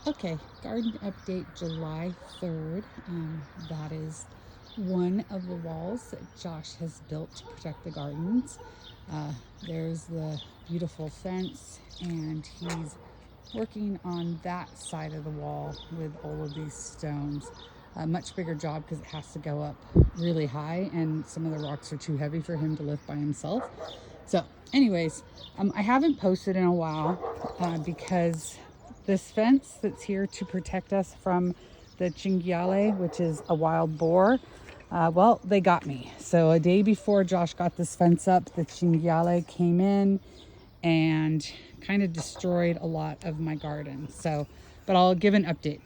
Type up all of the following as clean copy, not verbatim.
Okay, garden update July 3rd. That is one of the walls that Josh has built to protect the gardens. Uh, there's the beautiful fence, and he's working on that side of the wall with all of these stones. A much bigger job because it has to go up really high, and some of the rocks are too heavy for him to lift by himself. So, anyways, I haven't posted in a while because this fence that's here to protect us from the cinghiale, which is a wild boar, well, they got me. So a day before Josh got this fence up, the cinghiale came in and kind of destroyed a lot of my garden. So, but I'll give an update.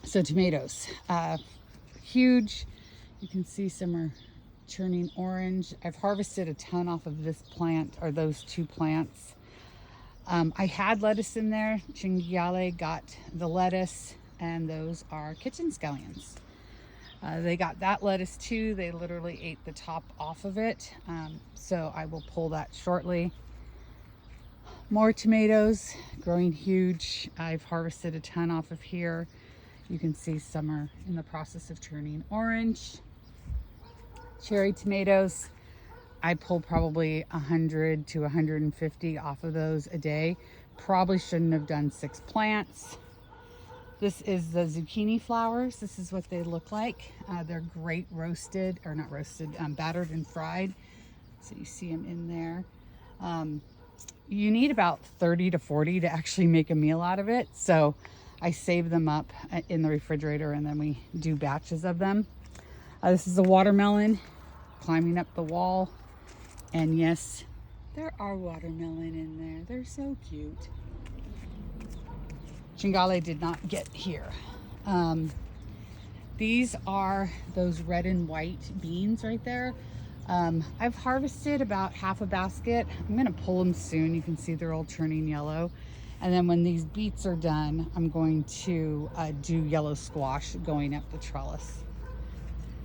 So tomatoes, huge. You can see some are turning orange. I've harvested a ton off of this plant, or those two plants. I had lettuce in there. Cinghiale got the lettuce, and those are kitchen scallions. They got that lettuce too. They literally ate the top off of it. So I will pull that shortly. More tomatoes, growing huge. I've harvested a ton off of here. You can see some are in the process of turning orange. Cherry tomatoes, I pull probably 100 to 150 off of those a day. Probably shouldn't have done 6 plants. This is the zucchini flowers. This is what they look like. They're great roasted, or not roasted, battered and fried. So you see them in there. You need about 30 to 40 to actually make a meal out of it. So I save them up in the refrigerator, and then we do batches of them. This is a watermelon climbing up the wall. And yes, there are watermelon in there. They're so cute. Cinghiale did not get here. These are those red and white beans right there. I've harvested about half a basket. I'm gonna pull them soon. You can see they're all turning yellow. And then when these beets are done, I'm going to do yellow squash going up the trellis.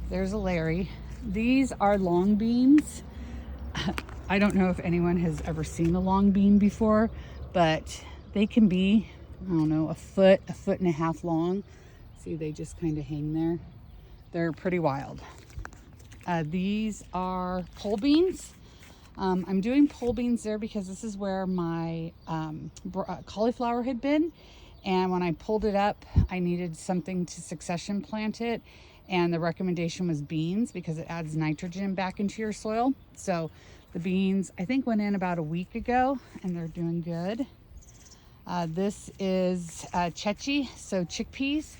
There's a Larry. These are long beans. I don't know if anyone has ever seen a long bean before, but they can be, I don't know, a foot and a half long. See, they just kind of hang there. They're pretty wild. These are pole beans. I'm doing pole beans there because this is where my cauliflower had been. And when I pulled it up, I needed something to succession plant it. And the recommendation was beans because it adds nitrogen back into your soil. So the beans, I think, went in about a week ago, and they're doing good. This is chechi, so chickpeas.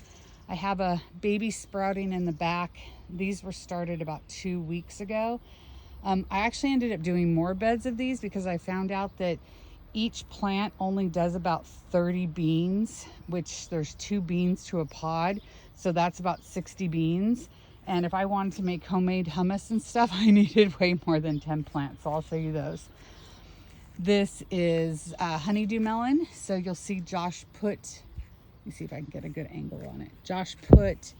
I have a baby sprouting in the back. These were started about 2 weeks ago. I actually ended up doing more beds of these because I found out that each plant only does about 30 beans, which there's 2 beans to a pod. So that's about 60 beans. And if I wanted to make homemade hummus and stuff, I needed way more than 10 plants. So I'll show you those. This is honeydew melon. So you'll see Josh put, let me see if I can get a good angle on it. Josh put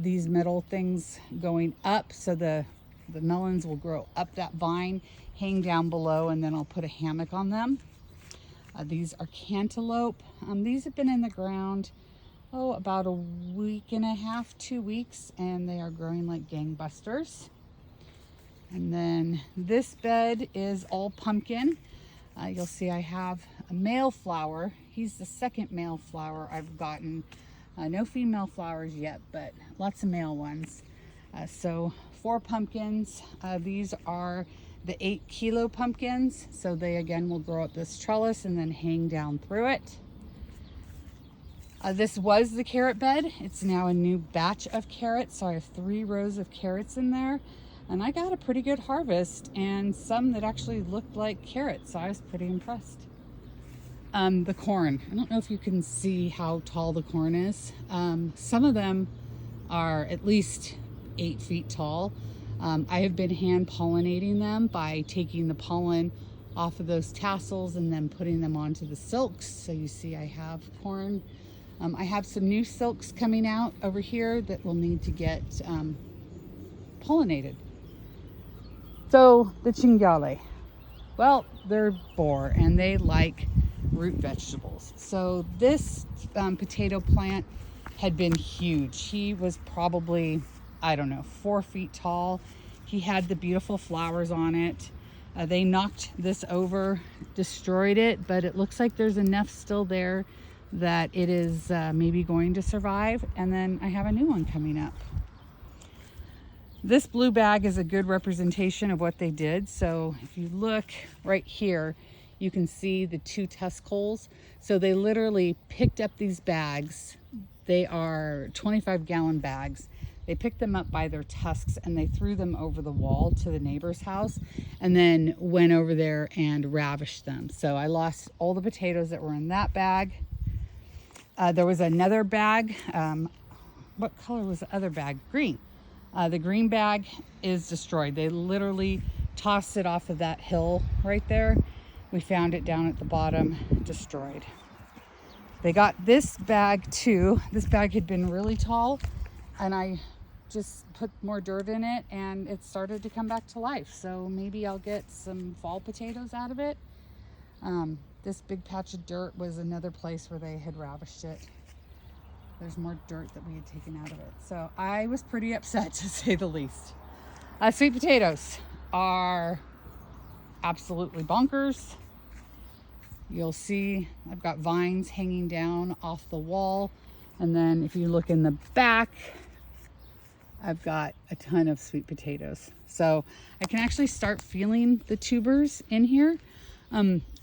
these metal things going up so the melons will grow up that vine, hang down below, and then I'll put a hammock on them. These are cantaloupe. These have been in the ground, about a week and a half, 2 weeks, and they are growing like gangbusters. And then this bed is all pumpkin. You'll see I have a male flower. He's the second male flower I've gotten. No female flowers yet, but lots of male ones. So 4 pumpkins. These are the 8-kilo pumpkins. So they again will grow up this trellis and then hang down through it. This was the carrot bed. It's now a new batch of carrots. So I have 3 rows of carrots in there. And I got a pretty good harvest, and some that actually looked like carrots. So I was pretty impressed. The corn. I don't know if you can see how tall the corn is. Some of them are at least 8 feet tall. I have been hand pollinating them by taking the pollen off of those tassels and then putting them onto the silks. So you see I have corn. I have some new silks coming out over here that will need to get pollinated. So the cinghiale, well, they're boar and they like root vegetables. So this potato plant had been huge. He was probably, I don't know, 4 feet tall. He had the beautiful flowers on it. They knocked this over, destroyed it, but it looks like there's enough still there that it is maybe going to survive. And then I have a new one coming up. This blue bag is a good representation of what they did. So if you look right here, you can see the 2 tusk holes. So they literally picked up these bags. They are 25-gallon bags. They picked them up by their tusks and they threw them over the wall to the neighbor's house and then went over there and ravished them. So I lost all the potatoes that were in that bag. There was another bag. What color was the other bag? Green. The green bag is destroyed. They literally tossed it off of that hill right there. We found it down at the bottom, destroyed. They got this bag too. This bag had been really tall and I just put more dirt in it and it started to come back to life. So maybe I'll get some fall potatoes out of it. This big patch of dirt was another place where they had ravished it. There's more dirt that we had taken out of it. So I was pretty upset, to say the least. Sweet potatoes are absolutely bonkers. You'll see I've got vines hanging down off the wall. And then if you look in the back, I've got a ton of sweet potatoes. So I can actually start feeling the tubers in here.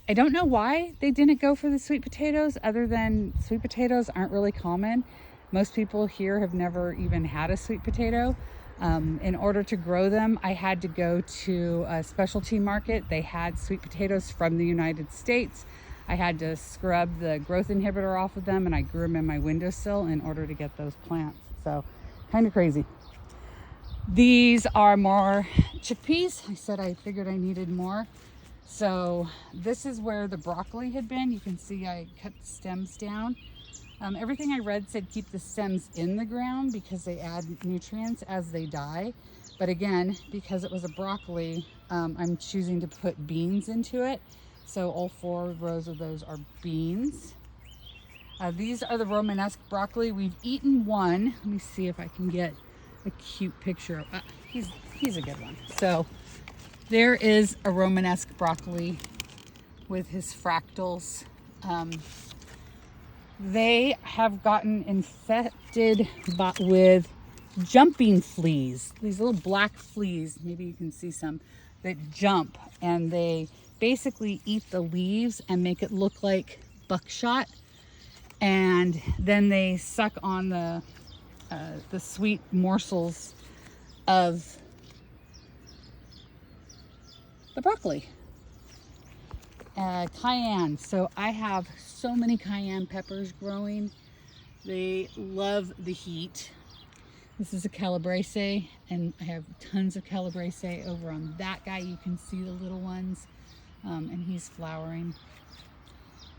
I don't know why they didn't go for the sweet potatoes, other than sweet potatoes aren't really common. Most people here have never even had a sweet potato. In order to grow them, I had to go to a specialty market. They had sweet potatoes from the United States. I had to scrub the growth inhibitor off of them and I grew them in my windowsill in order to get those plants. So kind of crazy. These are more chickpeas. I figured I needed more. So this is where the broccoli had been. You can see I cut the stems down. Everything I read said keep the stems in the ground because they add nutrients as they die. But again, because it was a broccoli, I'm choosing to put beans into it. So all 4 rows of those are beans. These are the Romanesque broccoli. We've eaten one. Let me see if I can get a cute picture. He's a good one. So there is a Romanesque broccoli with his fractals. They have gotten infected with jumping fleas, these little black fleas, maybe you can see some, that jump, and they basically eat the leaves and make it look like buckshot, and then they suck on the sweet morsels of the broccoli. Cayenne. So I have so many cayenne peppers growing. They love the heat. This is a calabrese, and I have tons of calabrese over on that guy. You can see the little ones, and he's flowering.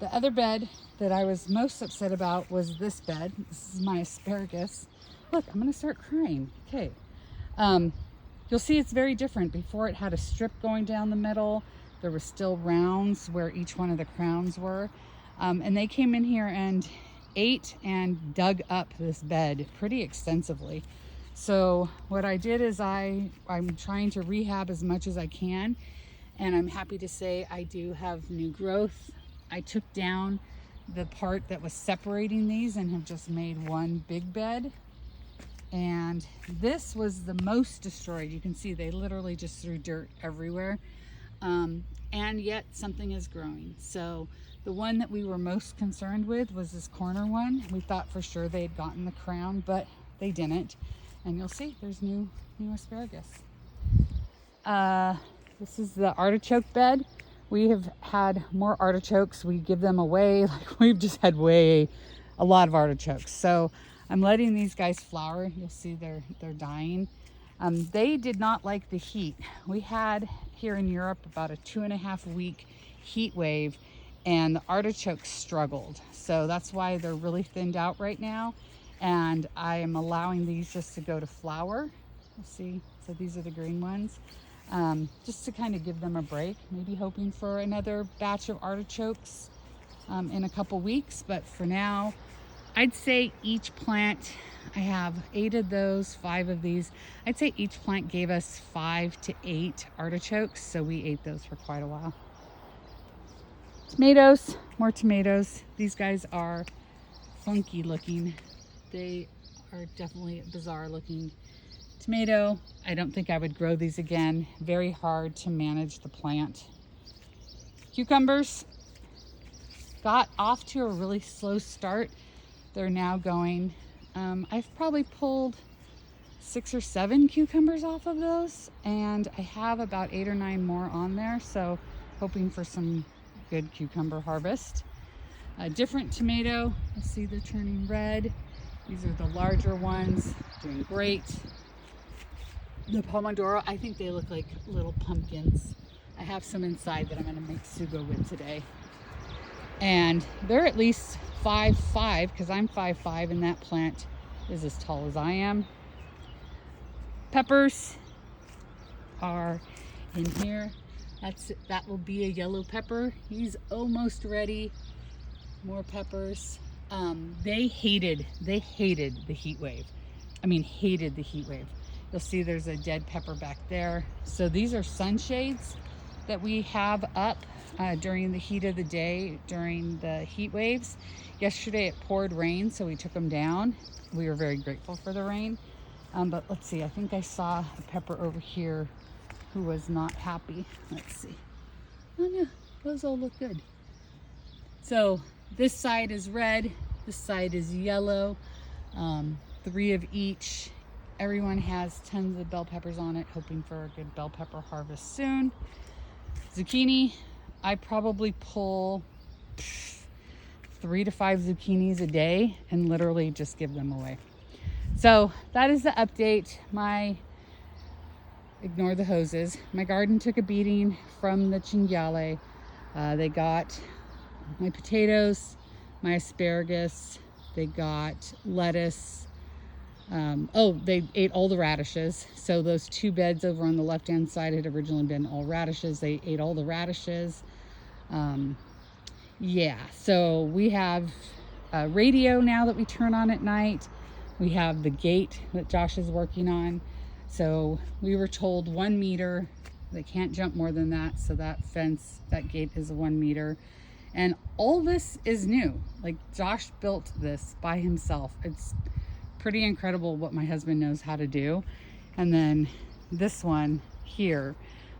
The other bed that I was most upset about was this bed. This is my asparagus. Look, I'm gonna start crying. Okay. You'll see it's very different. Before it had a strip going down the middle. There were still rounds where each one of the crowns were. And they came in here and ate and dug up this bed pretty extensively. So what I did is I'm trying to rehab as much as I can. And I'm happy to say I do have new growth. I took down the part that was separating these and have just made one big bed. And this was the most destroyed. You can see they literally just threw dirt everywhere. And yet something is growing. So the one that we were most concerned with was this corner one. We thought for sure they had gotten the crown, but they didn't. And you'll see there's new asparagus. This is the artichoke bed. We have had more artichokes. We give them away. Like we've just had a lot of artichokes. So I'm letting these guys flower. You'll see they're dying. They did not like the heat. We had here in Europe about a 2.5 week heat wave, and the artichokes struggled. So that's why they're really thinned out right now. And I am allowing these just to go to flower. You'll see, so these are the green ones. Just to kind of give them a break, maybe hoping for another batch of artichokes in a couple weeks, but for now, I'd say each plant, I have 8 of those, 5 of these. I'd say each plant gave us 5 to 8 artichokes, so we ate those for quite a while. Tomatoes, more tomatoes. These guys are funky looking. They are definitely bizarre looking tomato. I don't think I would grow these again. Very hard to manage the plant. Cucumbers got off to a really slow start. They're now going, I've probably pulled 6 or 7 cucumbers off of those, and I have about 8 or 9 more on there, so hoping for some good cucumber harvest. A different tomato, let's see, they're turning red. These are the larger ones, doing great. The Pomodoro, I think they look like little pumpkins. I have some inside that I'm gonna make sugo with today. And they're at least 5'5", because I'm 5'5", and that plant is as tall as I am. Peppers are in here. That will be a yellow pepper. He's almost ready. More peppers. They hated the heat wave. I mean, hated the heat wave. You'll see there's a dead pepper back there. So these are sunshades that we have up during the heat of the day, during the heat waves. Yesterday it poured rain, so we took them down. We were very grateful for the rain. But let's see, I think I saw a pepper over here who was not happy. Let's see. Oh no, those all look good. So this side is red, this side is yellow. 3 of each. Everyone has tons of bell peppers on it, hoping for a good bell pepper harvest soon. Zucchini, I probably pull 3 to 5 zucchinis a day and literally just give them away. So that is the update. Ignore the hoses. My garden took a beating from the cinghiale. They got my potatoes, my asparagus, they got lettuce. They ate all the radishes. So those 2 beds over on the left-hand side had originally been all radishes. They ate all the radishes. Yeah, so we have a radio now that we turn on at night. We have the gate that Josh is working on. So we were told 1 meter. They can't jump more than that. So that fence, that gate is 1 meter. And all this is new. Like, Josh built this by himself. It's pretty incredible what my husband knows how to do. And then this one here,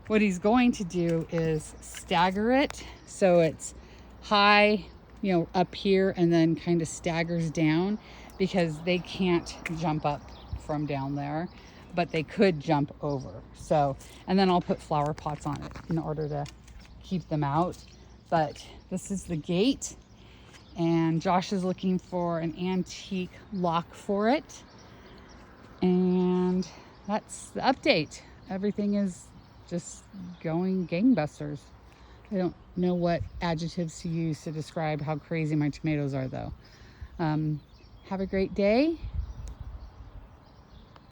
what he's going to do is stagger it so it's high, you know, up here, and then kind of staggers down, because they can't jump up from down there, but they could jump over. So, and then I'll put flower pots on it in order to keep them out. But this is the gate, and Josh is looking for an antique lock for it. And that's the update. Everything is just going gangbusters. I don't know what adjectives to use to describe how crazy my tomatoes are, though. Have a great day.